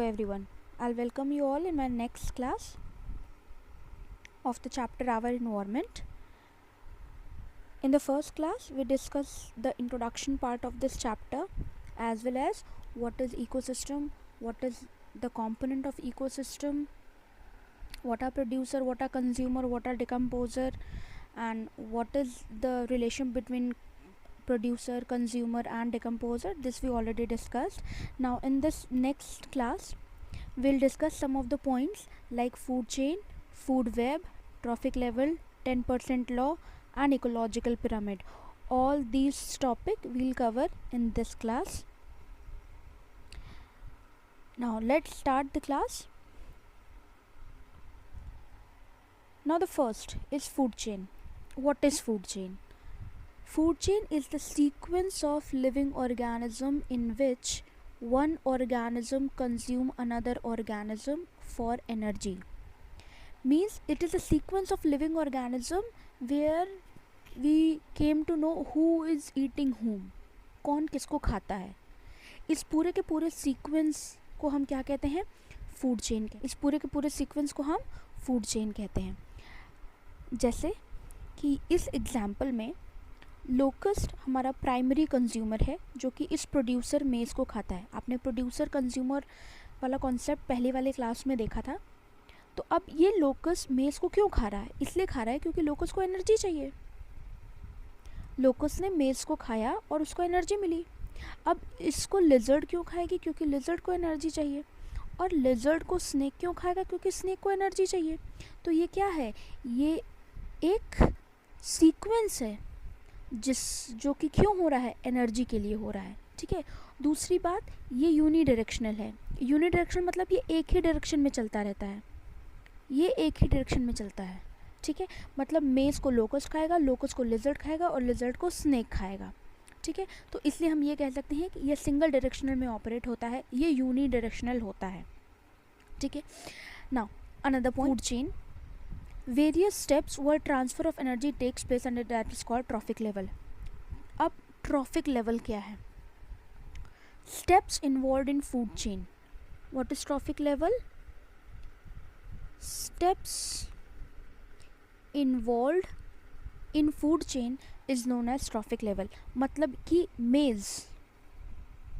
everyone. I'll welcome you all in my next class of the chapter Our Environment. In the first class, we discussed the introduction part of this chapter as well as what is ecosystem, what is the component of ecosystem, what are producer, what are consumer, what are decomposer, and what is the relation between producer, consumer and decomposer. This we already discussed. Now in this next class we'll discuss some of the points like food chain, food web, trophic level, 10% law and ecological pyramid. All these topic we'll cover in this class. Now let's start the class. Now the first is food chain. What is food chain? Food chain is the sequence of living organism in which one organism consume another organism for energy. Means it is a sequence of living organism where we came to know who is eating whom, कौन किसको खाता है. इस पूरे के पूरे sequence को हम क्या कहते हैं? Food chain. इस पूरे के पूरे सीक्वेंस को हम फूड चेन कहते हैं. जैसे कि इस एग्जाम्पल में लोकस्ट हमारा प्राइमरी कंज्यूमर है जो कि इस प्रोड्यूसर मेज को खाता है. आपने प्रोड्यूसर कंज्यूमर वाला कॉन्सेप्ट पहले वाले क्लास में देखा था. तो अब ये लोकस्ट मेज को क्यों खा रहा है? इसलिए खा रहा है क्योंकि लोकस्ट को एनर्जी चाहिए. लोकस्ट ने मेज को खाया और उसको एनर्जी मिली. अब इसको लिजर्ड क्यों खाएगी? क्योंकि लिजर्ड को एनर्जी चाहिए. और लिजर्ड को स्नेक क्यों खाएगा? क्योंकि स्नेक को एनर्जी चाहिए. तो ये क्या है? ये एक सीक्वेंस है जो कि क्यों हो रहा है? एनर्जी के लिए हो रहा है. ठीक है. दूसरी बात, ये यूनी डायरेक्शनल है. यूनी डायरेक्शन मतलब ये एक ही डायरेक्शन में चलता रहता है. ये एक ही डायरेक्शन में चलता है. ठीक है. मतलब मेज को लोकस्ट खाएगा, लोकस्ट को लिजर्ड खाएगा और लिजर्ड को स्नेक खाएगा. ठीक है. तो इसलिए हम ये कह सकते हैं कि ये सिंगल डायरेक्शनल में ऑपरेट होता है, ये यूनी डायरेक्शनल होता है. ठीक है. Now another point, food chain. Various steps where transfer of energy takes place and that is called trophic level. अब trophic level क्या है? Steps involved in food chain. What is trophic level? Steps involved in food chain is known as trophic level. मतलब कि मेज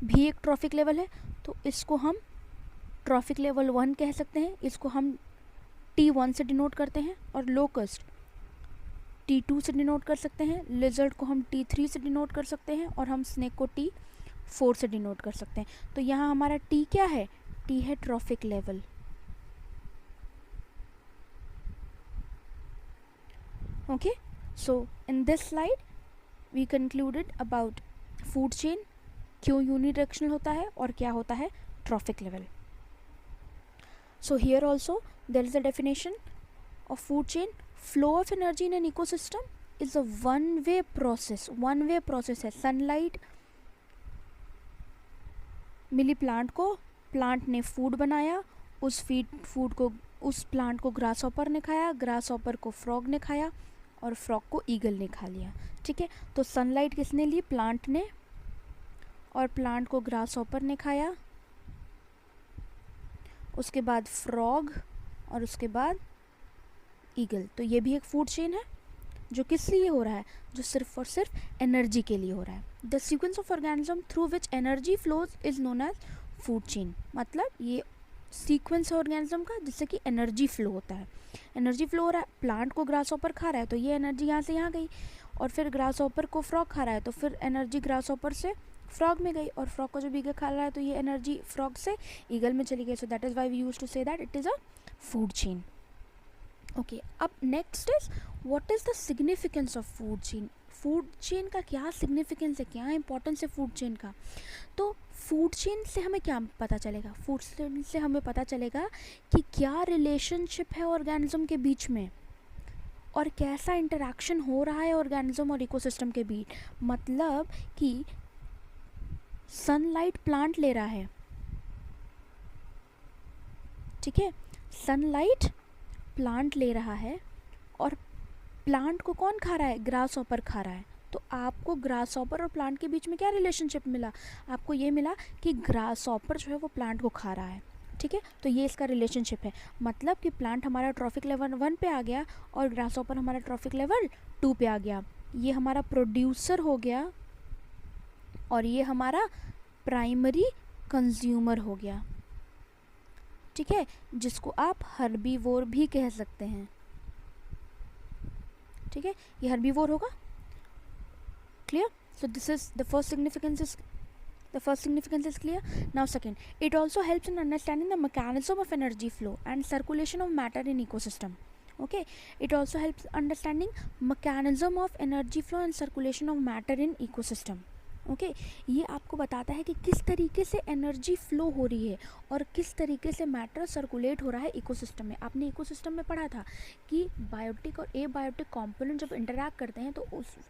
भी एक trophic level है, तो इसको हम trophic level 1 कह सकते हैं. इसको हम T1 से डिनोट करते हैं और लोकस्ट T2 से डिनोट कर सकते हैं. लिजर्ड को हम T3 से डिनोट कर सकते हैं और हम स्नेक को T4 से डिनोट कर सकते हैं. तो यहाँ हमारा T क्या है? T है trophic level. Okay. So in this slide we concluded about food chain, क्यों यूनिडायरेक्शनल होता है और क्या होता है trophic level. So here also there is a definition of food chain. Flow of energy in an ecosystem is a one-way process. One-way process है. Sunlight मिली plant को, plant ने फूड बनाया, उस फूड को, उस प्लांट को ग्रास हॉपर ने खाया, ग्रास हॉपर को फ्रॉग ने खाया और फ्रॉग को ईगल ने खा लिया. ठीक है. तो सनलाइट किसने ली? प्लांट ने. और प्लांट को ग्रास हॉपर ने खाया, उसके बाद फ्रॉग और उसके बाद ईगल. तो ये भी एक फूड चेन है जो किस लिए हो रहा है? जो सिर्फ और सिर्फ एनर्जी के लिए हो रहा है. The sequence of organism through which energy flows is known as food chain. मतलब ये सीक्वेंस है ऑर्गेनिज्म का जिससे कि एनर्जी फ्लो होता है. एनर्जी फ्लो हो रहा है. प्लांट को ग्रास हॉपर खा रहा है तो ये एनर्जी यहाँ से यहाँ गई, और फिर ग्रास हॉपर को फ्रॉग खा रहा है तो फिर एनर्जी ग्रास हॉपर से फ्रॉग में गई, और फ्रॉग को जब ईगल खा रहा है तो ये एनर्जी फ्रॉग से ईगल में चली गई. So that is why we use to say that it is a food chain. Okay. अब next is what is the significance of food chain. Food chain का क्या सिग्निफिकेंस है, क्या इंपॉर्टेंस है फूड चेन का? तो फूड चेन से हमें क्या पता चलेगा? फूड चेन से हमें पता चलेगा कि क्या रिलेशनशिप है ऑर्गेनिज्म के बीच में और कैसा इंटरेक्शन हो रहा है ऑर्गेनिज्म और इकोसिस्टम के बीच. मतलब कि सनलाइट प्लांट ले रहा है. ठीक है. सनलाइट प्लांट ले रहा है और प्लांट को कौन खा रहा है? ग्रास हॉपर खा रहा है. तो आपको ग्रास हॉपर और प्लांट के बीच में क्या रिलेशनशिप मिला? आपको ये मिला कि ग्रास हॉपर जो है वो प्लांट को खा रहा है. ठीक है, तो ये इसका रिलेशनशिप है, मतलब कि प्लांट हमारा ट्रॉफिक लेवल 1 पे आ गया और ग्रासहॉपर हमारा ट्रॉफिक लेवल 2 पे आ गया। ये हमारा प्रोड्यूसर हो गया और ये हमारा प्राइमरी कंज्यूमर हो गया। ठीक है, जिसको आप हर्बीवोर भी कह सकते हैं। ठीक है, ये हर्बीवोर होगा। Clear? So this is the first significance is clear. Now second, it also helps in understanding the mechanism of energy flow and circulation of matter in ecosystem. Okay, it also helps understanding mechanism of energy flow and circulation of matter in ecosystem. Okay ये आपको बताता है कि किस तरीके से energy flow हो रही है और किस तरीके से मैटर सर्कुलेट हो रहा है इकोसिस्टम में। आपने इकोसिस्टम में पढ़ा था कि बायोटिक और एबायोटिक कंपोनेंट जब इंटरैक्ट करते हैं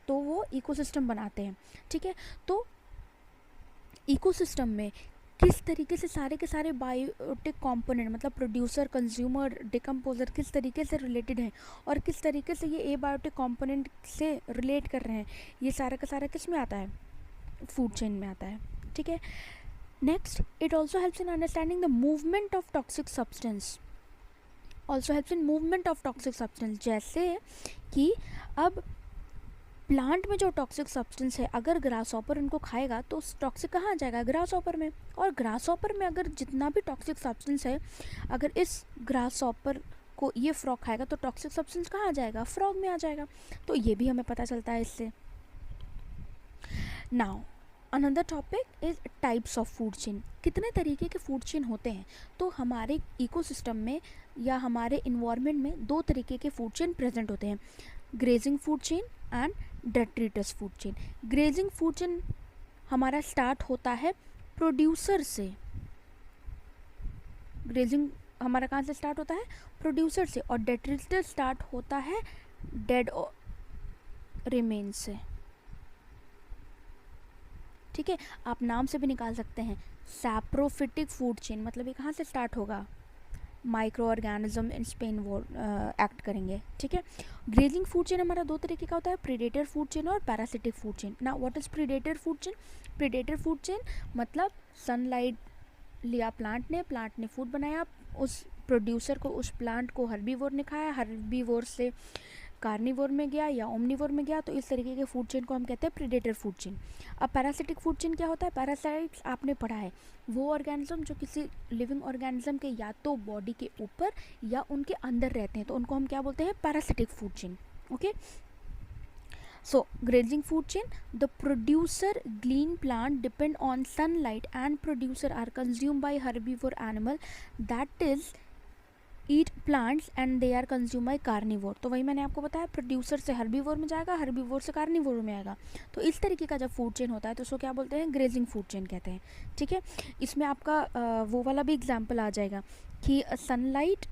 तो वो इकोसिस्टम बनाते हैं। ठीक है, तो इकोसिस्टम में किस तरीके से सारे के सारे बायोटिक कंपोनेंट मतलब प्रोड्यूसर, कंज्यूमर, डिकम्पोजर किस तरीके से रिलेटेड हैं और किस तरीके से ये एबायोटिक कंपोनेंट से रिलेट कर रहे हैं, ये सारा का सारा किस में आता है? फूड चेन में आता है। ठीक है, next, it also helps in understanding the movement of toxic substance. Also helps in movement of toxic substance, जैसे कि अब प्लांट में जो टॉक्सिक सब्सटेंस है, अगर ग्रासहॉपर उनको खाएगा तो टॉक्सिक कहाँ आ जाएगा? ग्रासहॉपर में। और ग्रासहॉपर में अगर जितना भी टॉक्सिक सब्सटेंस है, अगर इस ग्रासहॉपर को ये फ्रॉग खाएगा तो टॉक्सिक सब्सटेंस कहाँ आ जाएगा? फ्रॉग में आ जाएगा। तो ये भी हमें पता चलता है इससे। Now another topic is types of food chain. कितने तरीके के फूड चेन होते हैं? तो हमारे इकोसिस्टम में या हमारे इन्वायरमेंट में 2 तरीके के फूड चेन प्रेजेंट होते हैं, grazing food chain and detritus food chain. Grazing food chain हमारा स्टार्ट होता है प्रोड्यूसर से। ग्रेजिंग हमारा कहाँ से स्टार्ट होता है? प्रोड्यूसर से। और डेट्रिटस स्टार्ट होता है डेड रिमेन्स से। ठीक है, आप नाम से भी निकाल सकते हैं, सैप्रोफिटिक फूड चेन, मतलब ये कहाँ से स्टार्ट होगा? माइक्रो ऑर्गेनिज्म इन स्पेन वो एक्ट करेंगे। ठीक है, ग्रेजिंग फूड चेन हमारा 2 तरीके का होता है, प्रीडेटर फूड चेन और पैरासिटिक फूड चेन। ना what is predator food chain? Predator food chain मतलब सनलाइट लिया प्लांट ने फूड बनाया, उस प्रोड्यूसर को, उस प्लांट को हर्बीवोर ने खाया, हर्बीवोर से कार्निवोर में गया या ओमनिवोर में गया, तो इस तरीके के फूड चेन को हम कहते हैं प्रीडेटर फूड चेन। अब पैरासिटिक फूड चेन क्या होता है? पैरासाइट्स आपने पढ़ा है, वो ऑर्गेनिज्म जो किसी लिविंग ऑर्गेनिज्म के या तो बॉडी के ऊपर या उनके अंदर रहते हैं, तो उनको हम क्या बोलते हैं? Parasitic food chain. Okay, so grazing food chain, the producer glean plant depend on sunlight and producer are consumed by herbivore animal that is eat plants and they are consume by carnivore. तो वही मैंने आपको बताया, producer से herbivore में जाएगा, herbivore से carnivore में आएगा। तो इस तरीके का जब फूड चेन होता है तो उसको क्या बोलते हैं? ग्रेजिंग फूड चेन कहते हैं। ठीक है, इसमें आपका वो वाला भी एग्जाम्पल आ जाएगा कि सनलाइट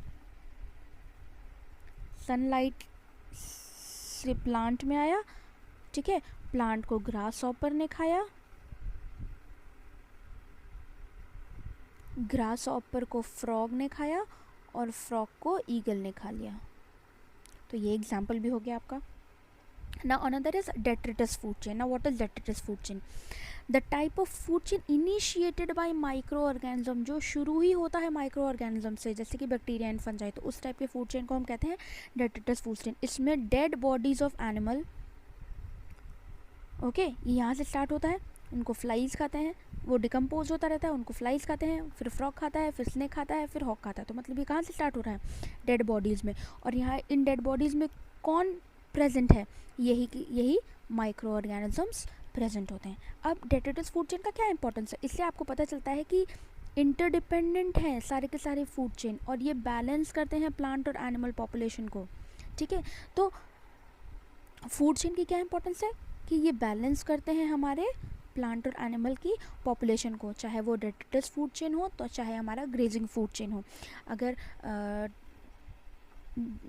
से प्लांट में आया। ठीक है, प्लांट को ग्रासहॉपर ने खाया, ग्रासहॉपर को फ्रॉग ने खाया और फ्रॉग को ईगल ने खा लिया। तो ये एग्जाम्पल भी हो गया आपका। Now another is detritus food chain. Now what is detritus food chain? The type of food chain initiated by microorganism, जो शुरू ही होता है माइक्रो ऑर्गेनिज्म से, जैसे कि बैक्टीरिया एंड फंजाई, तो उस टाइप के फूड चेन को हम कहते हैं detritus food chain। इसमें dead bodies of animal, okay, यहाँ से स्टार्ट होता है, उनको फ्लाइज खाते हैं, वो डिकम्पोज होता रहता है, उनको फ्लाइज खाते हैं, फिर फ्रॉग खाता है, फिर स्नेक खाता है, फिर हॉक खाता है। तो मतलब ये कहाँ से स्टार्ट हो रहा है? डेड बॉडीज़ में। और यहाँ इन डेड बॉडीज़ में कौन प्रेजेंट है? यही माइक्रो ऑर्गेनिजम्स प्रेजेंट होते हैं। अब डेट्रिटस फूड चेन का क्या इंपॉर्टेंस है? इससे आपको पता चलता है कि इंटरडिपेंडेंट हैं सारे के सारे फूड चेन और ये बैलेंस करते हैं प्लांट और एनिमल पॉपुलेशन को। ठीक है, तो फूड चेन की क्या इंपॉर्टेंस है? कि ये बैलेंस करते हैं हमारे प्लांट और एनिमल की पॉपुलेशन को, चाहे वो डेट्रिटस फूड चेन हो तो चाहे हमारा ग्रेजिंग फूड चेन हो। अगर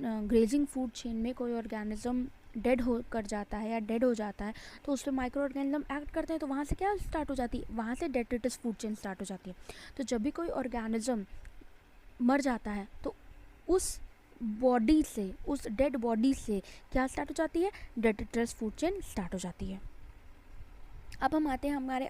ग्रेजिंग फूड चेन में कोई ऑर्गेनिज्म डेड हो कर जाता है या डेड हो जाता है तो उस पर माइक्रो ऑर्गेनिज्म एक्ट करते हैं, तो वहाँ से क्या स्टार्ट हो जाती है? वहाँ से डेट्रिटस फूड चेन स्टार्ट हो जाती है। तो जब भी कोई ऑर्गेनिज्म मर जाता है तो उस बॉडी से, उस डेड बॉडी से क्या स्टार्ट हो जाती है? डेट्रिटस फूड चेन स्टार्ट हो जाती है। अब हम आते हैं हमारे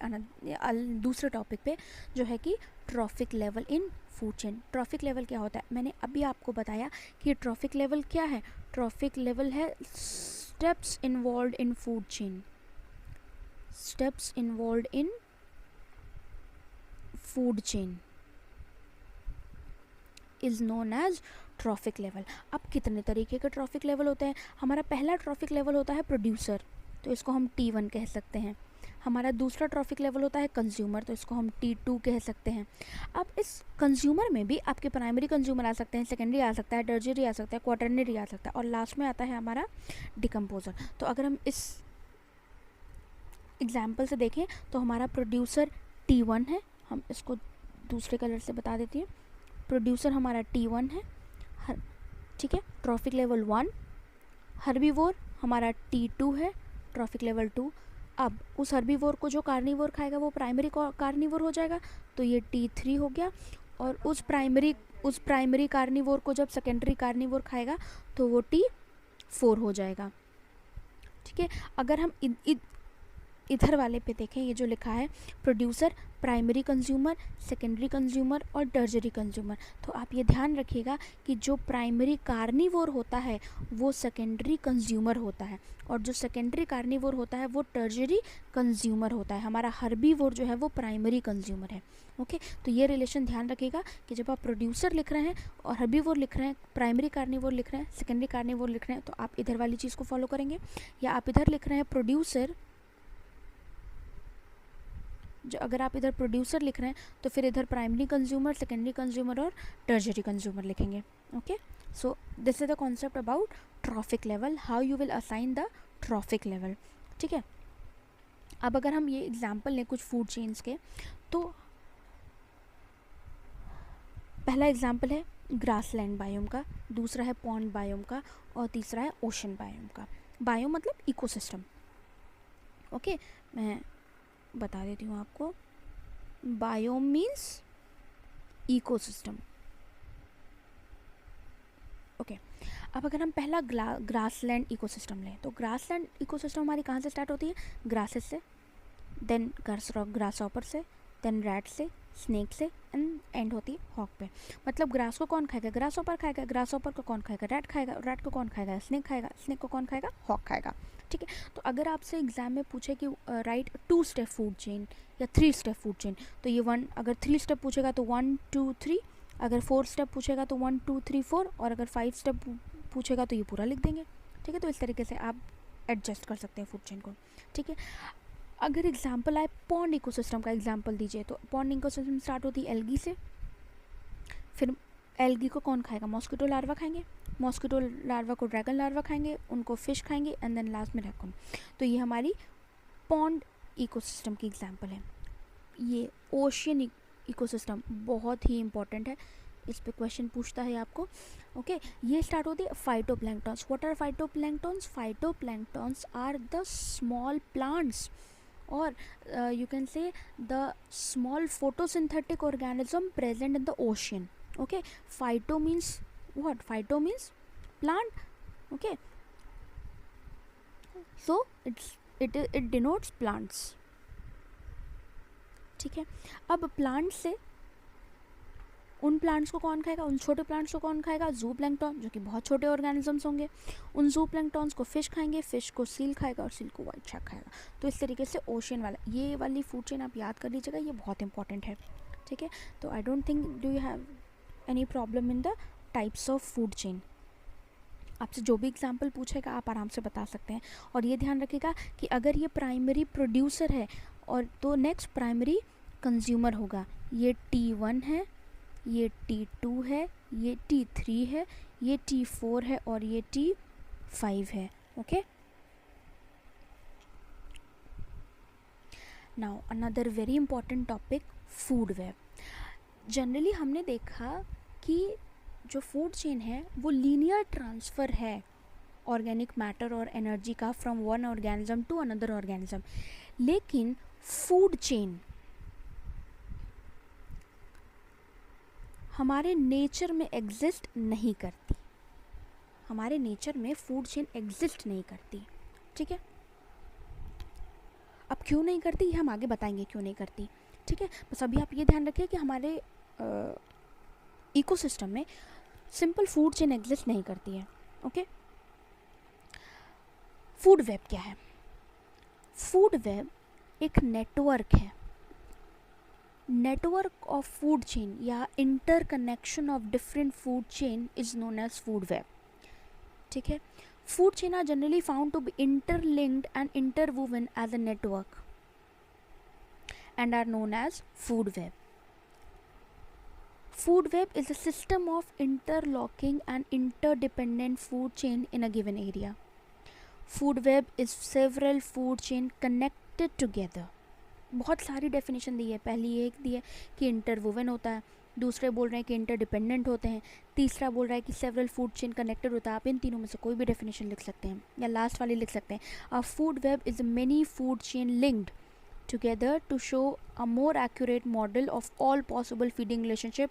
दूसरे टॉपिक पे, जो है कि trophic level in food chain. Traffic level क्या होता है? मैंने अभी आपको बताया कि ट्रॉफिक लेवल क्या है। ट्रॉफिक लेवल है steps involve in food chain, steps involve in food chain is known as trophic level. अब कितने तरीके के ट्रॉफिक लेवल होते हैं? हमारा पहला ट्रॉफिक लेवल होता है प्रोड्यूसर, तो इसको हम T1 कह सकते हैं। हमारा दूसरा ट्रॉफिक लेवल होता है कंज्यूमर, तो इसको हम T2 कह सकते हैं। अब इस कंज्यूमर में भी आपके प्राइमरी कंज्यूमर आ सकते हैं, सेकेंडरी आ सकता है, टर्शियरी आ सकता है, क्वाटरनरी आ सकता है, और लास्ट में आता है हमारा डिकम्पोजर। तो अगर हम इस एग्जाम्पल से देखें तो हमारा प्रोड्यूसर T1 है, हम इसको दूसरे कलर से बता देती हूँ। प्रोड्यूसर हमारा T1 है, ठीक है, ट्रॉफिक लेवल 1। हर्बीवोर हमारा T2 है, ट्रॉफिक लेवल 2। अब उस हर्बीवोर को जो कार्निवोर खाएगा वो प्राइमरी कार्निवोर हो जाएगा, तो ये T3 हो गया। और उस प्राइमरी कार्निवोर को जब सेकेंडरी कार्निवोर खाएगा तो वो T4 हो जाएगा, ठीक है। अगर हम इधर वाले पे देखें, ये जो लिखा है producer, primary consumer, secondary consumer और टर्शियरी कंज्यूमर, तो आप ये ध्यान रखिएगा कि जो प्राइमरी कार्निवोर होता है वो सेकेंडरी कंज्यूमर होता है, और जो सेकेंडरी कार्निवोर होता है वो टर्शियरी कंज्यूमर होता है। हमारा हर्बीवोर जो है वो प्राइमरी कंज्यूमर है। ओके, तो ये रिलेशन ध्यान रखिएगा कि जब आप प्रोड्यूसर लिख रहे हैं और हर्बीवोर लिख रहे हैं, प्राइमरी कार्निवोर लिख रहे हैं, सेकेंडरी कार्निवोर लिख रहे हैं, तो आप इधर वाली चीज़ को फॉलो करेंगे। या आप इधर लिख रहे हैं प्रोड्यूसर, जो अगर आप इधर प्रोड्यूसर लिख रहे हैं तो फिर इधर प्राइमरी कंज्यूमर, सेकेंडरी कंज्यूमर और टर्शियरी कंज्यूमर लिखेंगे। Okay, so this is the concept about trophic level, how you will assign the trophic level, ठीक है। अब अगर हम ये एग्जांपल लें कुछ फूड चेन्स के, तो पहला एग्जांपल है ग्रासलैंड बायोम का, दूसरा है पॉन्ड बायोम का, और तीसरा है ओशन बायोम का। बायोम मतलब इकोसिस्टम। ओके, मैं बता देती हूँ आपको। Biome means ecosystem. ओके, अब अगर हम पहला ग्रासलैंड इकोसिस्टम लें, तो ग्रासलैंड इकोसिस्टम हमारी कहाँ से स्टार्ट होती है? ग्रासेस से, देन ग्रासहॉपर से, देन रैट से, स्नेक से, एंड होती है हॉक पे। मतलब ग्रास को कौन खाएगा? ग्रासहॉपर खाएगा। ग्रासहॉपर को कौन खाएगा? रैट खाएगा। रैट को कौन खाएगा? स्नेक खाएगा। स्नेक को कौन खाएगा? हॉक खाएगा, ठीक है। तो अगर आपसे एग्जाम में पूछे कि राइट 2 स्टेप फूड चेन या 3 स्टेप फूड चेन, तो ये अगर 3 स्टेप पूछेगा तो 1 2 3, अगर 4 स्टेप पूछेगा तो 1 2 3 4, और अगर 5 स्टेप पूछेगा तो ये पूरा लिख देंगे, ठीक है। तो इस तरीके से आप एडजस्ट कर सकते हैं फूड चेन को, ठीक है। अगर एग्जाम्पल आए पॉन्ड इकोसिस्टम का एग्जाम्पल दीजिए, तो पॉन्ड इकोसिस्टम स्टार्ट होती है एल्गी से। फिर एल्गी को कौन खाएगा? मॉस्किटो लार्वा खाएंगे। मॉस्किटो लार्वा को ड्रैगन लार्वा खाएंगे, उनको फिश खाएंगे, एंड देन लास्ट में रैकून। तो ये हमारी पॉन्ड इकोसिस्टम की एग्जाम्पल है। ये ओशियन इकोसिस्टम बहुत ही इंपॉर्टेंट है, इस पे क्वेश्चन पूछता है आपको। ओके, ये स्टार्ट होती है phytoplanktons. What are phytoplanktons? Phytoplanktons are the small plants, or you can say the small photosynthetic organism present in the ocean. Okay, phyto means what? Phyto means plant. Okay, so it denotes plants, ठीक है। अब plant से उन plants को कौन खाएगा? उन छोटे प्लांट्स को कौन खाएगा? ज़ूप्लैंक्टन, जो कि बहुत छोटे ऑर्गेनिजम्स होंगे। उन ज़ूप्लैंक्टन्स को फिश खाएंगे, फिश को सील खाएगा, और सील को व्हाइट शार्क खाएगा। तो इस तरीके से ओशियन वाला ये वाली फूड चेन आप याद कर लीजिएगा, ये बहुत इंपॉर्टेंट है, ठीक है। तो I don't think do you have any problem in the types of food chain. आपसे जो भी एग्जाम्पल पूछेगा आप आराम से बता सकते हैं। और ये ध्यान रखिएगा कि अगर ये प्राइमरी प्रोड्यूसर है और तो नेक्स्ट प्राइमरी कंज्यूमर होगा। ये T1 है, ये T2 है, ये T3 है, ये T4 है, और ये T5 है। Okay, now another very important topic, food web. Generally हमने देखा कि जो फूड चेन है वो लीनियर ट्रांसफ़र है ऑर्गेनिक मैटर और एनर्जी का from one organism to another organism, लेकिन फूड चेन हमारे नेचर में एग्जिस्ट नहीं करती। हमारे नेचर में फूड चेन एग्जिस्ट नहीं करती, ठीक है। अब क्यों नहीं करती ये हम आगे बताएंगे क्यों नहीं करती, ठीक है। बस अभी आप ये ध्यान रखिए कि हमारे इकोसिस्टम में सिंपल फूड चेन एग्जिस्ट नहीं करती है, ओके। फूड वेब क्या है? फूड वेब एक नेटवर्क है, नेटवर्क ऑफ फूड चेन या interconnection of different food chain is known as food web, ठीक है। Food chain are generally found to be interlinked and interwoven as a network and are known as food web. Food web is a system of interlocking and interdependent food chain in a given area. Food web is several food chain connected together. बहुत सारी definition दी है, पहली एक दी है कि interwoven होता है, दूसरे बोल रहे हैं कि इंटरडिपेंडेंट होते हैं, तीसरा बोल रहा है कि सेवरल फूड चेन कनेक्टेड होता है। आप इन तीनों में से कोई भी डेफिनेशन लिख सकते हैं या लास्ट वाली लिख सकते हैं। A food web is many food chain linked together to show a more accurate model of all possible feeding relationship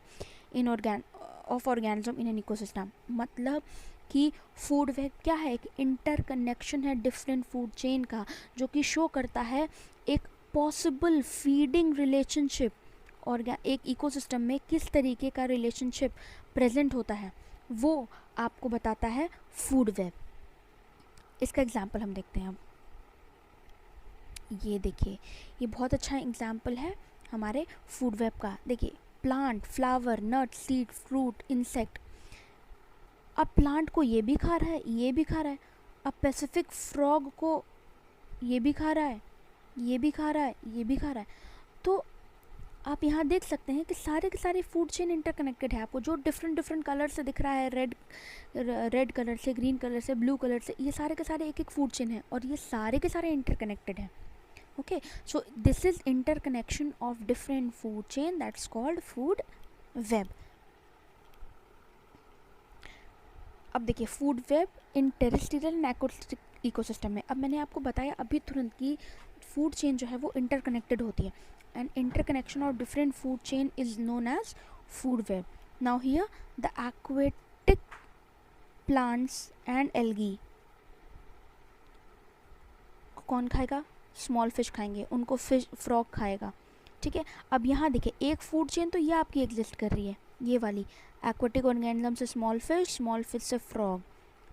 in organism in an ecosystem. मतलब कि फूड वेब क्या है? एक इंटरकनेक्शन है डिफरेंट फूड चेन का, जो कि show करता है एक पॉसिबल फीडिंग रिलेशनशिप और एक इकोसिस्टम में किस तरीके का रिलेशनशिप प्रेजेंट होता है, वो आपको बताता है फूड वेब। इसका एग्जांपल हम देखते हैं। अब ये देखिए, ये बहुत अच्छा एग्जांपल है हमारे फूड वेब का। देखिए, प्लांट, फ्लावर, नट, सीड, फ्रूट, इंसेक्ट। अब प्लांट को ये भी खा रहा है, ये भी खा रहा है। अब पैसिफिक फ्रॉग को ये भी खा रहा है, ये भी खा रहा है, ये भी खा रहा है। तो आप यहाँ देख सकते हैं कि सारे के सारे फूड चेन इंटरकनेक्टेड है। आपको जो डिफरेंट कलर से दिख रहा है, रेड कलर से, ग्रीन कलर से, ब्लू कलर से, ये सारे के सारे एक एक फूड चेन है और ये सारे के सारे इंटरकनेक्टेड हैं, okay. So this is interconnection of different food chain, that's called food web. अब देखिए, food web in terrestrial and aquatic ecosystem में। अब मैंने आपको बताया अभी तुरंत कि फूड चेन जो है वो इंटरकनेक्टेड होती है, and interconnection of different food chain is known as food web. Now here the aquatic plants and algae को कौन खाएगा? स्मॉल फिश खाएंगे, उनको फिश फ्रॉग खाएगा, ठीक है। अब यहाँ देखिए, एक फूड चेन तो ये आपकी एग्जिस्ट कर रही है, ये वाली एक्वाटिक ऑर्गेनिज्म से स्मॉल फिश से फ्रॉग,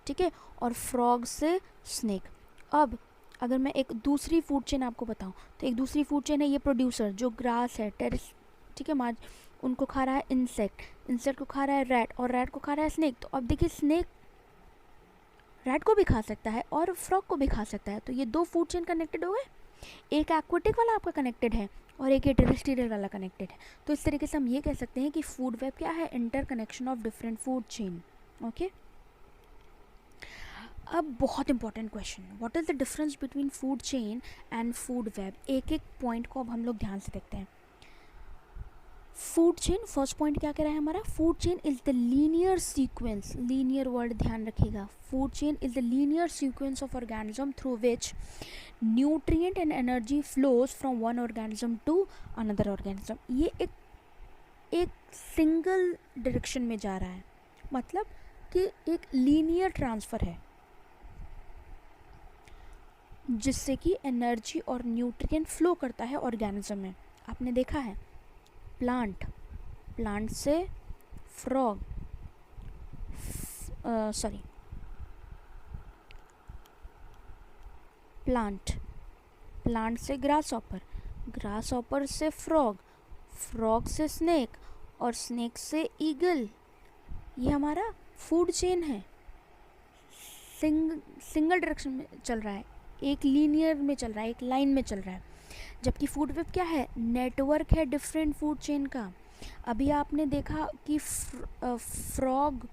ठीक है, और फ्रॉग से स्नेक। अब अगर मैं एक दूसरी फूड चेन आपको बताऊं तो एक दूसरी फूड चेन है ये प्रोड्यूसर, जो ग्रास है, टेरिस, ठीक है, माज, उनको खा रहा है इंसेक्ट को खा रहा है रैट, और रैट को खा रहा है स्नेक। तो अब देखिए, स्नेक रैट को भी खा सकता है और फ्रॉग को भी खा सकता है। तो ये दो फूड चेन कनेक्टेड हो गए, एक एक्वाटिक वाला आपका कनेक्टेड है और एक टेरेस्ट्रियल वाला कनेक्टेड है। तो इस तरीके से हम ये कह सकते हैं कि फूड वेब क्या है? Inter connection of different food chain, okay. अब बहुत important question, what is the difference between food chain and food web? एक एक पॉइंट को अब हम लोग ध्यान से देखते हैं। फूड चेन, फर्स्ट पॉइंट क्या कह रहा है हमारा? Food chain is the linear sequence, linear word ध्यान रखिएगा। Food chain is the linear sequence of organism through which nutrient and energy flows from one organism to another organism. ये एक single direction में जा रहा है, मतलब कि एक लीनियर ट्रांसफ़र है जिससे कि एनर्जी और न्यूट्रिएंट फ्लो करता है ऑर्गेनिज्म में। आपने देखा है, प्लांट से फ्रॉग, प्लांट से ग्रास ऑपर से फ्रॉग से स्नेक, और स्नेक से ईगल। ये हमारा फूड चेन है, सिंगल डायरेक्शन में चल रहा है, एक लीनियर में चल रहा है, एक लाइन में चल रहा है। जबकि फूड वेब क्या है? नेटवर्क है डिफरेंट फूड चेन का। अभी आपने देखा कि फ्रॉग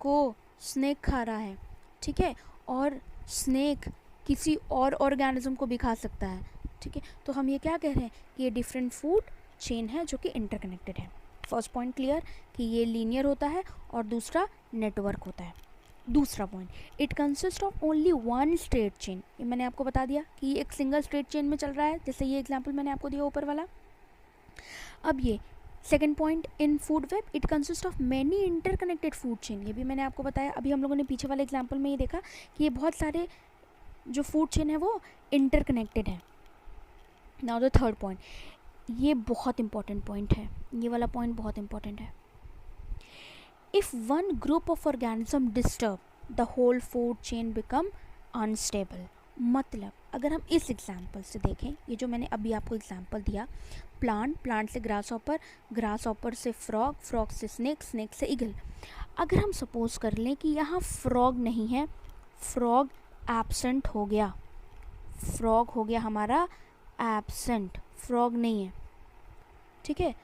को स्नेक खा रहा है, ठीक है, और स्नेक किसी और ऑर्गेनिज्म को भी खा सकता है, ठीक है। तो हम ये क्या कह रहे हैं कि ये डिफरेंट फूड चेन है जो कि इंटरकनेक्टेड है। फर्स्ट पॉइंट क्लियर कि ये लीनियर होता है और दूसरा नेटवर्क होता है। दूसरा point, it consist of only one straight chain. ये मैंने आपको बता दिया कि ये एक सिंगल स्ट्रेट चेन में चल रहा है, जैसे ये एग्जांपल मैंने आपको दिया ऊपर वाला। अब ये second point, in food web it consist of many interconnected food chain. ये भी मैंने आपको बताया, अभी हम लोगों ने पीछे वाले एग्जांपल में ये देखा कि ये बहुत सारे जो फूड चेन है वो इंटरकनेक्टेड है। नाउ द थर्ड पॉइंट, ये बहुत इंपॉर्टेंट पॉइंट है, ये वाला पॉइंट बहुत इंपॉर्टेंट है। If one group of organism disturb the whole food chain become unstable. मतलब अगर हम इस एग्जाम्पल से देखें, ये जो मैंने अभी आपको एग्जाम्पल दिया, प्लांट से ग्रास ऑपर से फ्रॉग से स्नेक से ईगल। अगर हम सपोज कर लें कि यहाँ फ्रॉग नहीं है, फ्रॉग एब्सेंट हो गया, फ्रॉग हो गया हमारा एब्सेंट, फ्रॉग नहीं है, ठीक है,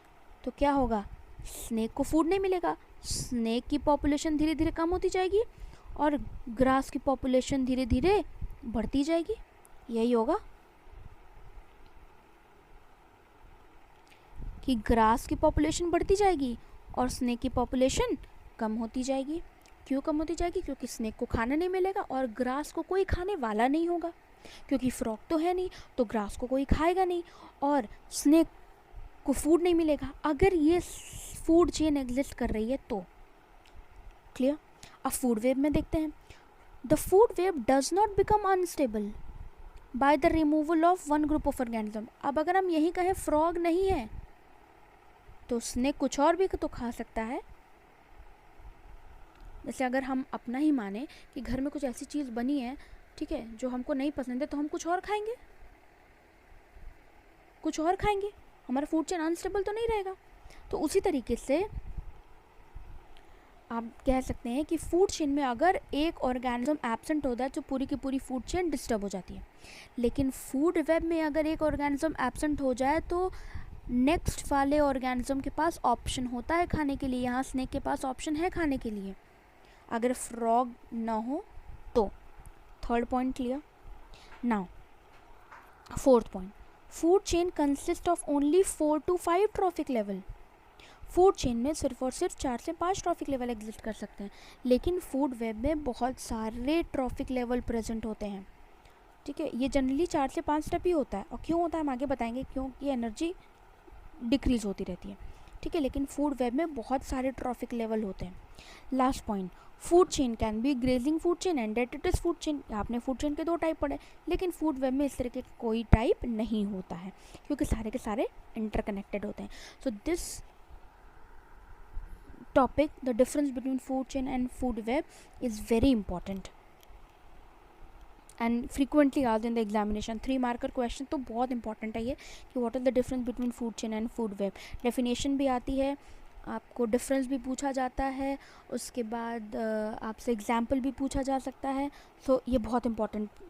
तो क्या होगा, स्नेक को फूड नहीं मिलेगा, स्नेक की पॉपुलेशन धीरे धीरे कम होती जाएगी और ग्रास की पॉपुलेशन धीरे धीरे बढ़ती जाएगी। यही होगा कि ग्रास की पॉपुलेशन बढ़ती जाएगी और स्नेक की पॉपुलेशन कम होती जाएगी। क्यों कम होती जाएगी? क्योंकि स्नेक को खाना नहीं मिलेगा और ग्रास को कोई खाने वाला नहीं होगा, क्योंकि फ्रॉग तो है नहीं तो ग्रास को कोई खाएगा नहीं और स्नेक को फूड नहीं मिलेगा। अगर ये फूड चेन एग्जिस्ट कर रही है तो क्लियर। अब फूड वेब में देखते हैं, the food web does not become unstable by the removal of one group of organism. अब अगर हम यही कहें फ्रॉग नहीं है तो स्नेक कुछ और भी तो खा सकता है। जैसे अगर हम अपना ही माने कि घर में कुछ ऐसी चीज़ बनी है, ठीक है, जो हमको नहीं पसंद है, तो हम कुछ और खाएंगे, कुछ और खाएंगे, हमारा फूड चेन अनस्टेबल तो नहीं रहेगा। तो उसी तरीके से आप कह सकते हैं कि फूड चेन में अगर एक ऑर्गेनिज्म एब्सेंट होता है तो पूरी की पूरी फूड चेन डिस्टर्ब हो जाती है। लेकिन फूड वेब में अगर एक ऑर्गेनिज्म एब्सेंट हो जाए तो नेक्स्ट वाले ऑर्गेनिज्म के पास ऑप्शन होता है खाने के लिए। यहाँ स्नेक के पास ऑप्शन है खाने के लिए, अगर फ्रॉग ना हो तो। Third point clear. Now fourth point, food chain consist of only 4 to 5 trophic level. Food chain में सिर्फ और सिर्फ 4 से 5 ट्रॉफिक लेवल एग्जिस्ट कर सकते हैं, लेकिन फूड वेब में बहुत सारे ट्रॉफिक लेवल प्रेजेंट होते हैं, ठीक है। ये जनरली 4 से 5 स्टेप ही होता है, और क्यों होता है हम आगे बताएंगे, क्योंकि एनर्जी डिक्रीज होती रहती है, ठीक है। लेकिन फूड वेब में बहुत सारे ट्रॉफिक लेवल होते हैं। Last point, food chain can be grazing food chain and detritus food chain. आपने फूड चेन के 2 टाइप पढ़े, लेकिन फूड वेब में इस तरह के कोई टाइप नहीं होता है, क्योंकि सारे के सारे इंटरकनेक्टेड होते हैं। So this topic, the difference between food chain and food web, is very important and frequently asked in the examination। 3 marker question तो बहुत important है ये, कि what is the difference between food chain and food web। definition भी आती है, आपको difference भी पूछा जाता है, उसके बाद आपसे example भी पूछा जा सकता है। so ये बहुत important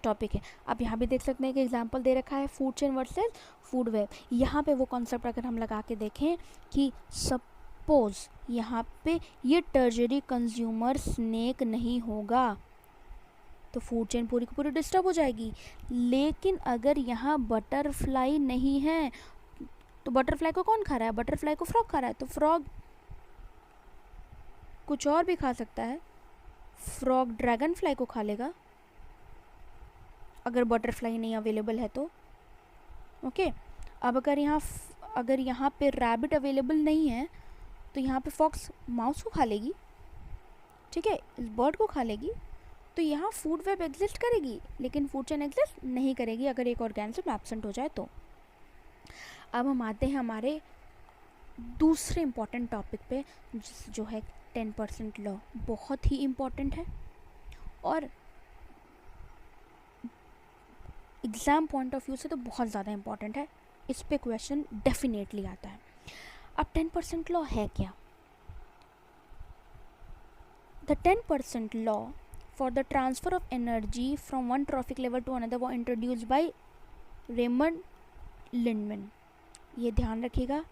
टॉपिक है। आप यहाँ भी देख सकते हैं कि एग्जाम्पल दे रखा है food chain versus food web. यहाँ पे वो कॉन्सेप्ट अगर हम लगा के देखें कि सपोज यहाँ पे ये टर्जरी कंज्यूमर स्नेक नहीं होगा तो फूड चेन पूरी की पूरी डिस्टर्ब हो जाएगी। लेकिन अगर यहाँ बटरफ्लाई नहीं है तो बटरफ्लाई को कौन खा रहा है? बटरफ्लाई को फ्रॉग खा रहा है, तो फ्रॉग कुछ और भी खा सकता है, फ्रॉग ड्रैगन फ्लाई को खा लेगा अगर बटरफ्लाई नहीं अवेलेबल है तो। ओके अब अगर यहाँ पे रैबिट अवेलेबल नहीं है तो यहाँ पे फॉक्स माउस को खा लेगी, ठीक है, इस बर्ड को खा लेगी। तो यहाँ फूड वेब एग्जिस्ट करेगी लेकिन फूड चेन एग्जिस्ट नहीं करेगी अगर एक ऑर्गेनिज्म एब्सेंट हो जाए तो। अब हम आते हैं हमारे दूसरे इम्पॉर्टेंट टॉपिक पे, जो है 10% लॉ। बहुत ही इम्पॉर्टेंट है और एग्ज़ाम पॉइंट ऑफ व्यू से तो बहुत ज़्यादा इम्पॉर्टेंट है, इस पे क्वेश्चन डेफिनेटली आता है। अब 10% लॉ है क्या? The 10% law for the transfer of energy from one trophic level to another वो इंट्रोड्यूस बाय रेमंड लिंडमैन। ये ध्यान रखिएगा,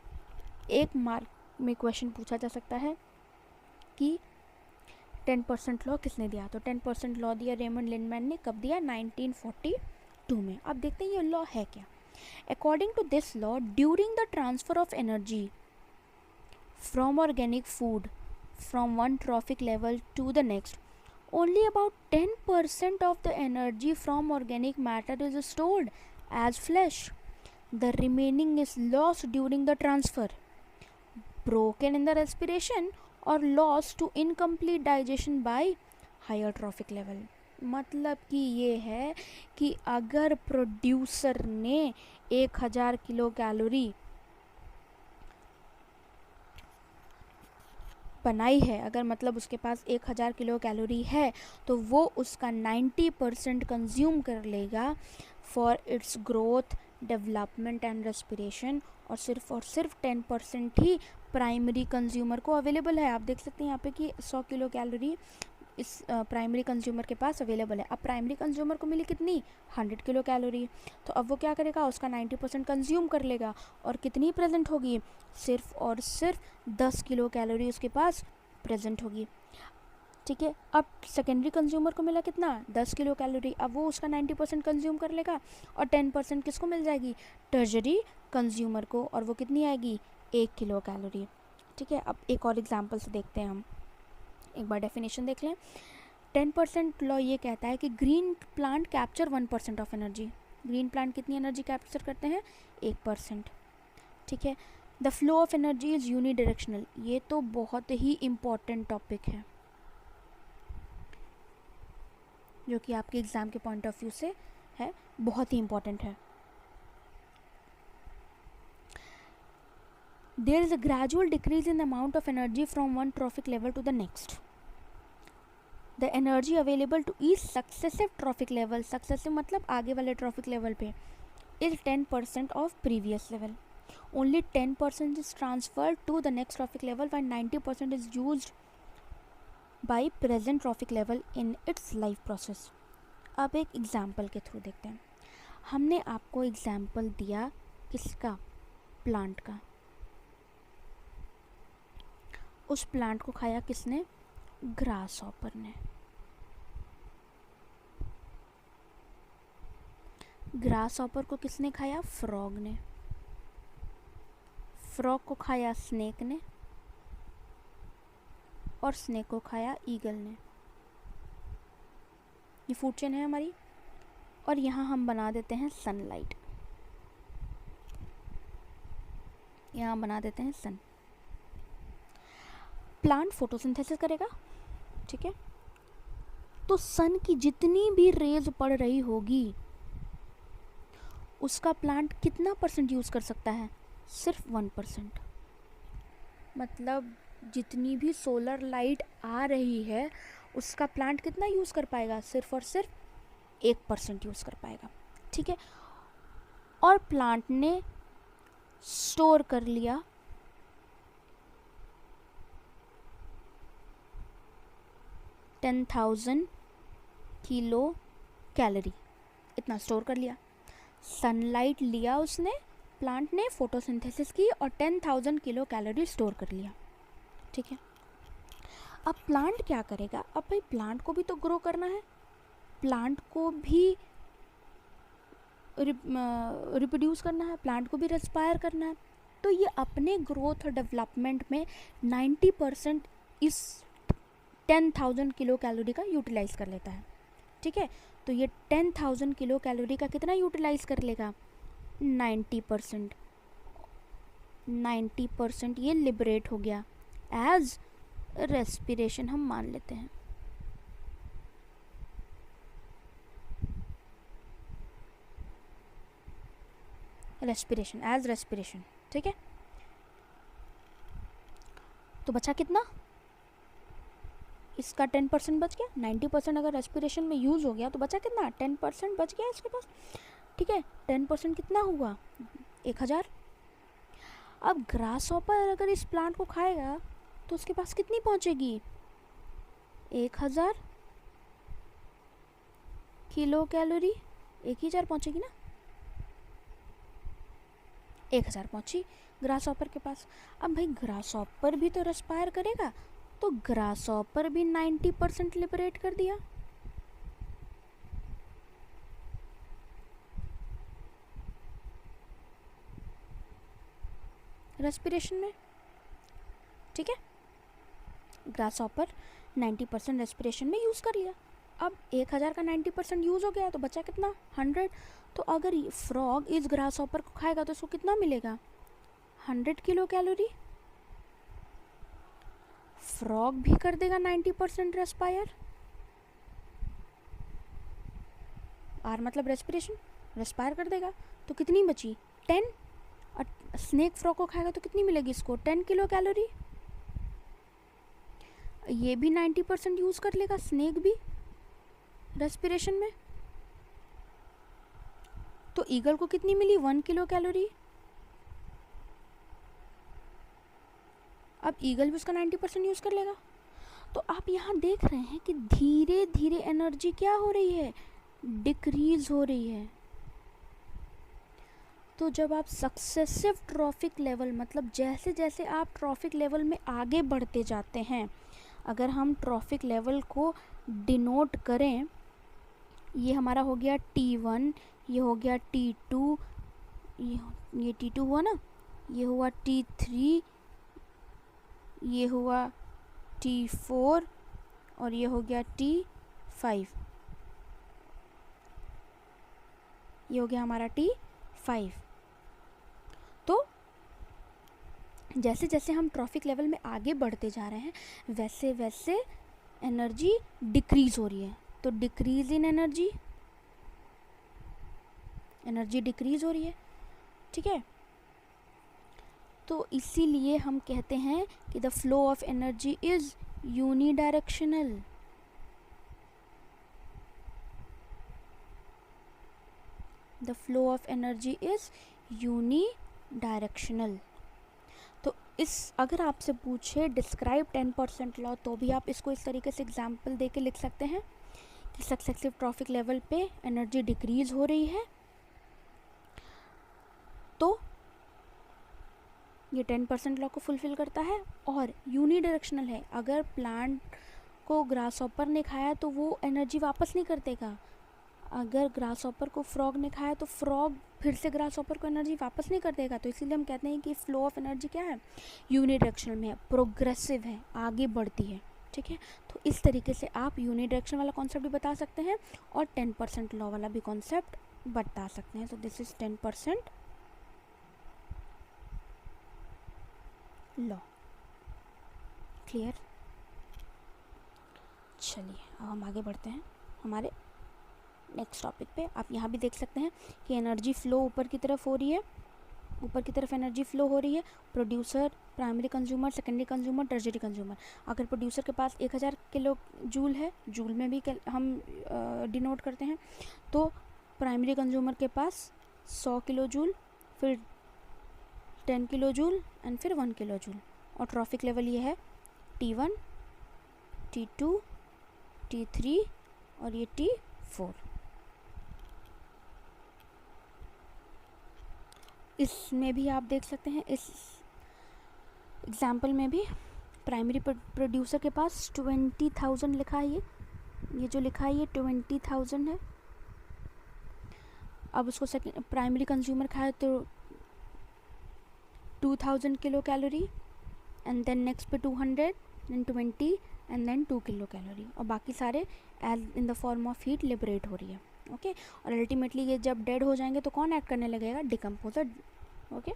1 मार्क में क्वेश्चन पूछा जा सकता है कि 10% लॉ किसने दिया। तो 10% लॉ दिया रेमंड लिंडमैन ने, कब दिया? 1942 में। अब देखते हैं ये लॉ है क्या। According to this law, during the transfer of energy from organic food from one trophic level to the next, only about 10% of the energy from organic matter is stored as flesh. The remaining is lost during the transfer, broken in the respiration, or lost to incomplete digestion by higher trophic level. मतलब कि ये है कि अगर producer ने 1000 kilo calorie बनाई है, अगर मतलब उसके पास 1000 किलो कैलोरी है, तो वो उसका 90% कंज्यूम कर लेगा for its growth, development and respiration, और सिर्फ 10% ही प्राइमरी कंज्यूमर को अवेलेबल है। आप देख सकते हैं यहाँ पे कि 100 किलो कैलोरी इस प्राइमरी कंज्यूमर के पास अवेलेबल है। अब प्राइमरी कंज्यूमर को मिली कितनी, 100 किलो कैलोरी, तो अब वो क्या करेगा, उसका 90% कंज्यूम कर लेगा, और कितनी प्रेजेंट होगी, सिर्फ और सिर्फ 10 किलो कैलोरी उसके पास प्रेजेंट होगी। ठीक है, अब सेकेंडरी कंज्यूमर को मिला कितना, 10 किलो कैलोरी, अब वो उसका 90% कंज्यूम कर लेगा, और 10% किसको मिल जाएगी, टर्जरी कंज्यूमर को, और वो कितनी आएगी, 1 किलो कैलोरी। ठीक है, अब एक और एग्जांपल से देखते हैं हम, एक बार डेफिनेशन देख लें। 10% लॉ ये कहता है कि green plant capture 1% of energy. Green plant कितनी एनर्जी कैप्चर करते हैं, 1%। ठीक है, the flow of energy is unidirectional. ये तो बहुत ही इम्पॉर्टेंट टॉपिक है, जो कि आपके एग्ज़ाम के पॉइंट ऑफ व्यू से है, बहुत ही इम्पॉर्टेंट है। There is a gradual decrease in the amount of energy from one trophic level to the next. The energy available to each successive trophic level, successive मतलब आगे वाले trophic level पे, is 10% of previous level. Only 10% is transferred to the next trophic level, while 90% is used by present trophic level in its life process. अब एक example के through देखते हैं। हमने आपको एग्जाम्पल दिया किसका, प्लांट का। उस प्लांट को खाया किसने, ग्रास हॉपर ने। ग्रास हॉपर को किसने खाया, फ्रॉग ने। फ्रॉग को खाया स्नेक ने, और स्नेक को खाया ईगल ने। ये फूड चेन है हमारी, और यहाँ हम बना देते हैं सनलाइट, यहाँ बना देते हैं सन। प्लांट फोटोसिंथेसिस करेगा, ठीक है, तो सन की जितनी भी रेज पड़ रही होगी उसका प्लांट कितना परसेंट यूज़ कर सकता है, सिर्फ 1%। मतलब जितनी भी सोलर लाइट आ रही है उसका प्लांट कितना यूज़ कर पाएगा, सिर्फ और सिर्फ 1% यूज़ कर पाएगा। ठीक है, और प्लांट ने स्टोर कर लिया 10,000 किलो कैलोरी, इतना स्टोर कर लिया। सनलाइट लिया उसने, प्लांट ने फोटोसिंथेसिस की और 10,000 किलो कैलोरी स्टोर कर लिया। ठीक है, अब प्लांट क्या करेगा, अब भाई प्लांट को भी तो ग्रो करना है, प्लांट को भी रिप्रोड्यूस करना है, प्लांट को भी रेस्पायर करना है, तो ये अपने ग्रोथ और डेवलपमेंट में 90% इस 10,000 किलो कैलोरी का यूटिलाइज कर लेता है। ठीक है, तो ये 10,000 किलो कैलोरी का कितना यूटिलाइज कर लेगा, 90%। 90% ये लिबरेट हो गया एज रेस्पिरेशन, हम मान लेते हैं। Respiration, as respiration. ठीक है, तो बचा कितना, इसका 10% बच गया। 90% अगर रेस्पिरेशन में यूज़ हो गया तो बचा कितना, 10% बच गया इसके पास। ठीक है, 10% कितना हुआ, 1000। अब ग्रास हॉपर अगर इस प्लांट को खाएगा तो उसके पास कितनी पहुंचेगी, 1000 किलो कैलोरी, 1000 पहुंचेगी ना, 1000 पहुंची ग्रास हॉपर के पास। अब भाई ग्रास हॉपर भी तो रेस्पायर करेगा, तो ग्रास हॉपर भी 90% लिबरेट कर दिया। रेस्पिरेशन में। ठीक है, ग्रास हॉपर 90% रेस्पिरेशन में यूज़ कर लिया। अब 1000 का 90% यूज़ हो गया तो बचा कितना, 100। तो अगर फ्रॉग इस ग्रास हॉपर को खाएगा तो उसको कितना मिलेगा, 100 किलो कैलोरी। फ्रॉग भी कर देगा 90% रेस्पायर। आर मतलब रेस्पिरेशन, रेस्पायर कर देगा, तो कितनी बची 10। और स्नेक फ्रॉग को खाएगा तो कितनी मिलेगी इसको 10 किलो कैलोरी। ये भी 90% यूज़ कर लेगा, स्नेक भी रेस्पिरेशन में। तो ईगल को कितनी मिली 1 किलो कैलोरी। अब ईगल भी उसका 90% यूज़ कर लेगा। तो आप यहाँ देख रहे हैं कि धीरे धीरे एनर्जी क्या हो रही है, डिक्रीज हो रही है। तो जब आप सक्सेसिव ट्रॉफिक लेवल, मतलब जैसे जैसे आप ट्रॉफिक लेवल में आगे बढ़ते जाते हैं, अगर हम ट्रॉफिक लेवल को डिनोट करें, ये हमारा हो गया T1, ये हो गया T2, ये T2 हुआ ना, ये हुआ T3, ये हुआ T4 और ये हो गया T5, ये हो गया हमारा T5। तो जैसे जैसे हम ट्रॉफिक लेवल में आगे बढ़ते जा रहे हैं वैसे वैसे एनर्जी डिक्रीज हो रही है। तो decrease in energy, energy decrease हो रही है, ठीक है। तो इसीलिए हम कहते हैं कि the flow of energy is unidirectional. The flow of energy is unidirectional. तो इस अगर आपसे पूछे डिस्क्राइब 10% लॉ, तो भी आप इसको इस तरीके से एग्जाम्पल दे के लिख सकते हैं कि सक्सेसिव ट्रॉफिक लेवल पे एनर्जी डिक्रीज हो रही है, तो ये 10% लॉ को फुलफिल करता है और यूनिडायरेक्शनल है। अगर प्लांट को ग्रास हॉपर ने खाया तो वो एनर्जी वापस नहीं कर देगा, अगर ग्रास हॉपर को फ्रॉग ने खाया तो फ्रॉग फिर से ग्रास हॉपर को एनर्जी वापस नहीं कर देगा। तो इसीलिए हम कहते हैं कि फ्लो ऑफ एनर्जी क्या है, यूनिडायरेक्शनल में है, प्रोग्रेसिव है, आगे बढ़ती है, ठीक है। तो इस तरीके से आप यूनिडायरेक्शन वाला कॉन्सेप्ट भी बता सकते हैं और 10% लॉ वाला भी कॉन्सेप्ट बता सकते हैं। तो दिस इज 10% लॉ। क्लियर। चलिए अब हम आगे बढ़ते हैं हमारे नेक्स्ट टॉपिक पे। आप यहाँ भी देख सकते हैं कि एनर्जी फ्लो ऊपर की तरफ हो रही है, ऊपर की तरफ एनर्जी फ्लो हो रही है। Producer, primary consumer, secondary consumer, tertiary consumer. अगर प्रोड्यूसर के पास 1000 किलो जूल है, जूल में भी हम डिनोट करते हैं, तो प्राइमरी कंज्यूमर के पास 100 किलो जूल, फिर 10 किलो जूल एंड फिर 1 किलो जूल। और ट्रॉफिक लेवल ये है T1, T2, T3 और ये T4। इसमें भी आप देख सकते हैं, इस एग्जाम्पल में भी प्राइमरी प्रोड्यूसर के पास 20,000 लिखा है, ये जो लिखा है ये 20,000 है। अब उसको प्राइमरी कंज्यूमर खाए तो 2000 kilo calorie, and then next पे 200, then 20 and then 2 kilo calorie, और बाकी सारे as in the form of heat liberate हो रही है, ओके। और अल्टीमेटली ये जब डेड हो जाएंगे तो कौन एक्ट करने लगेगा, डिकम्पोजर, ओके।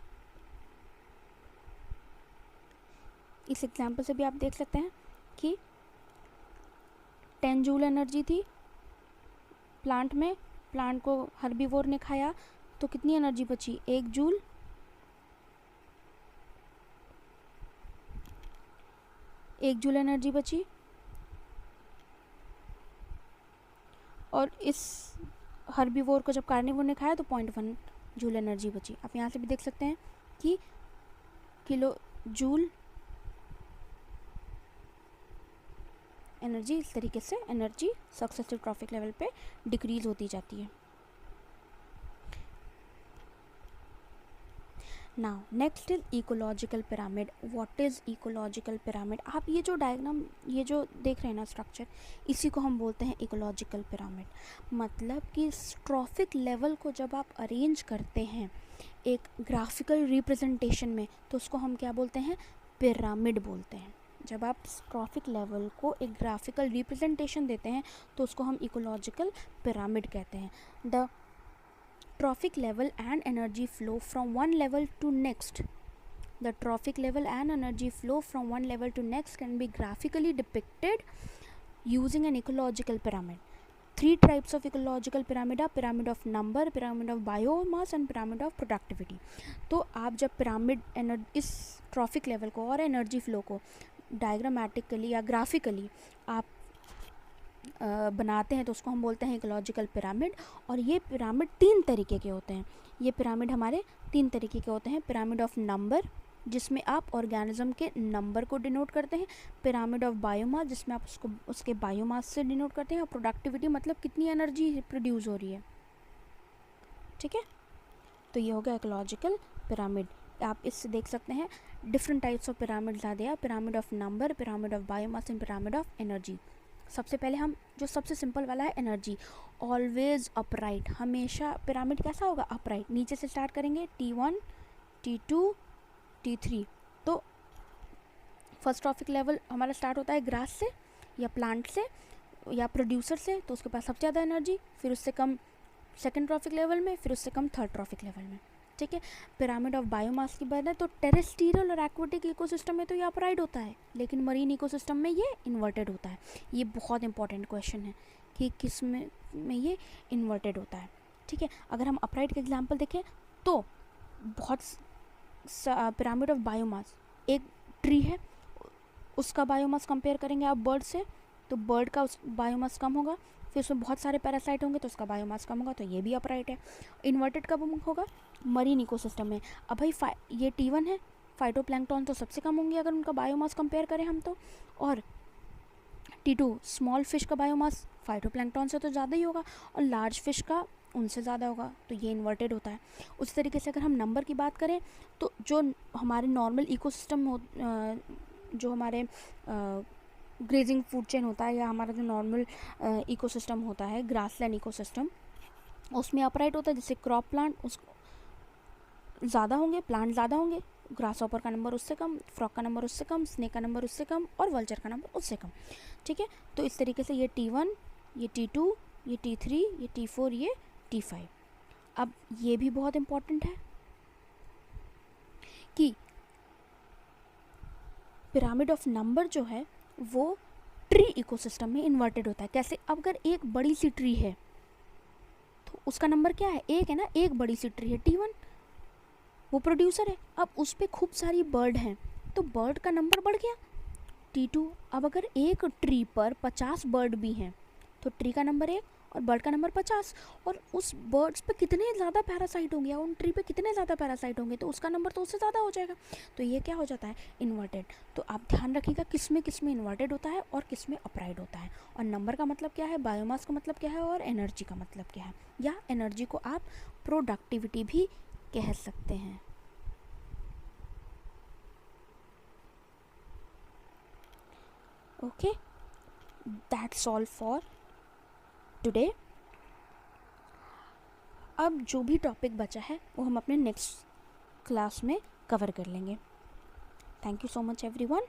इस एग्जाम्पल से भी आप देख सकते हैं कि 10 जूल एनर्जी थी प्लांट में, प्लांट को हर्बीवोर ने खाया तो कितनी एनर्जी बची, 1 जूल। एनर्जी बची, और इस हर्बीवोर को जब कार्निवोर ने खाया तो 0.1 जूल एनर्जी बची। आप यहाँ से भी देख सकते हैं कि किलो जूल एनर्जी, इस तरीके से एनर्जी सक्सेसिव ट्रॉफिक लेवल पे डिक्रीज होती जाती है। Now next is ecological pyramid. What is ecological pyramid? आप ये जो डायग्राम, ये जो देख रहे हैं ना स्ट्रक्चर, इसी को हम बोलते हैं इकोलॉजिकल पिरामिड। मतलब कि ट्रॉफिक लेवल को जब आप अरेंज करते हैं एक ग्राफिकल रिप्रेजेंटेशन में, तो उसको हम क्या बोलते हैं, पिरामिड बोलते हैं। जब आप ट्रॉफिक लेवल को एक ग्राफिकल रिप्रेजेंटेशन देते हैं तो उसको हम इकोलॉजिकल पिरामिड कहते हैं। The trophic level and energy flow from one level to next. The trophic level and energy flow from one level to next can be graphically depicted using an ecological pyramid. 3 types of ecological pyramid, pyramid of number, pyramid of biomass and pyramid of productivity. तो आप जब pyramid इस trophic level को और energy flow को diagrammatically या graphically आप बनाते हैं तो उसको हम बोलते हैं इकोलॉजिकल पिरामिड। और ये पिरामिड 3 तरीके के होते हैं। ये पिरामिड हमारे 3 तरीके के होते हैं। पिरामिड ऑफ नंबर, जिसमें आप ऑर्गेनिज्म के नंबर को डिनोट करते हैं। पिरामिड ऑफ बायोमास, जिसमें आप उसको उसके बायोमास से डिनोट करते हैं। और प्रोडक्टिविटी मतलब कितनी एनर्जी प्रोड्यूस हो रही है। ठीक है, तो ये हो गया इकोलॉजिकल पिरामिड। आप इससे देख सकते हैं डिफरेंट टाइप्स ऑफ पिरामिड्स आ दिया, pyramid of number, pyramid of biomass and pyramid of energy. सबसे पहले हम जो सबसे सिंपल वाला है एनर्जी, ऑलवेज अपराइट, हमेशा पिरामिड कैसा होगा, अपराइट। नीचे से स्टार्ट करेंगे, T1, T2, T3। तो फर्स्ट ट्रॉफिक लेवल हमारा स्टार्ट होता है ग्रास से या प्लांट से या प्रोड्यूसर से, तो उसके पास सबसे ज़्यादा एनर्जी। फिर उससे कम सेकेंड ट्रॉफिक लेवल में, फिर उससे कम थर्ड ट्रॉफिक लेवल में। ठीक है, पिरामिड ऑफ बायोमास की बात है तो टेरेस्ट्रियल और एक्वेटिक इकोसिस्टम में तो ये अपराइट होता है, लेकिन मरीन इकोसिस्टम में ये इन्वर्टेड होता है। ये बहुत इंपॉर्टेंट क्वेश्चन है कि किस में ये इन्वर्टेड होता है। ठीक है, अगर हम अपराइट का एग्जांपल देखें तो बहुत पिरामिड ऑफ बायोमास, एक ट्री है उसका बायोमास कंपेयर करेंगे आप बर्ड से, तो बर्ड का उस बायोमास कम होगा। फिर उसमें बहुत सारे पैरासाइट होंगे तो उसका बायोमास कम होगा, तो ये भी अपराइट है। इन्वर्टेड कब होगा, मरीन इकोसिस्टम में। अब भाई ये T1 है, फाइटोप्लैंक्टन तो सबसे कम होंगे अगर उनका बायोमास कंपेयर करें हम तो। और T2 स्मॉल फिश का बायोमास फाइटोप्लैंक्टन से तो ज़्यादा ही होगा और लार्ज फिश का उनसे ज़्यादा होगा, तो ये इन्वर्टेड होता है। उसी तरीके से अगर हम नंबर की बात करें तो जो हमारे नॉर्मल इकोसिस्टम जो हमारे ग्रेजिंग फूड चेन होता है या हमारा जो नॉर्मल इकोसिस्टम होता है ग्रासलैंड इकोसिस्टम, उसमें अपराइट होता है। जैसे क्रॉप प्लांट उसको ज़्यादा होंगे, प्लांट ज़्यादा होंगे, ग्रास हॉपर का नंबर उससे कम, फ्रॉग का नंबर उससे कम, स्नेक का नंबर उससे कम और वल्चर का नंबर उससे कम। ठीक है, तो इस तरीके से ये T1, ये T2, ये T3, ये T4, ये T5। अब ये भी बहुत इम्पॉर्टेंट है कि पिरामिड ऑफ नंबर जो है वो ट्री इकोसिस्टम में इन्वर्टेड होता है। कैसे, अब अगर एक बड़ी सी ट्री है तो उसका नंबर क्या है, एक है ना, एक बड़ी सी ट्री है T1, वो प्रोड्यूसर है। अब उस पर खूब सारी बर्ड हैं तो बर्ड का नंबर बढ़ गया T2। अब अगर एक ट्री पर 50 बर्ड भी हैं तो ट्री का नंबर 1 और बर्ड का नंबर 50, और उस बर्ड्स पे कितने ज़्यादा पैरासाइट होंगे, उन ट्री पे कितने ज़्यादा पैरासाइट होंगे तो उसका नंबर तो उससे ज़्यादा हो जाएगा। तो ये क्या हो जाता है, इन्वर्टेड। तो आप ध्यान रखिएगा किस में इन्वर्टेड होता है और किस में अपराइट होता है। और नंबर का मतलब क्या है, बायोमास का मतलब क्या है, और एनर्जी का मतलब क्या है, या एनर्जी को आप प्रोडक्टिविटी भी कह सकते हैं। Okay, that's all for today. अब जो भी टॉपिक बचा है वो हम अपने नेक्स्ट क्लास में कवर कर लेंगे। Thank you so much everyone.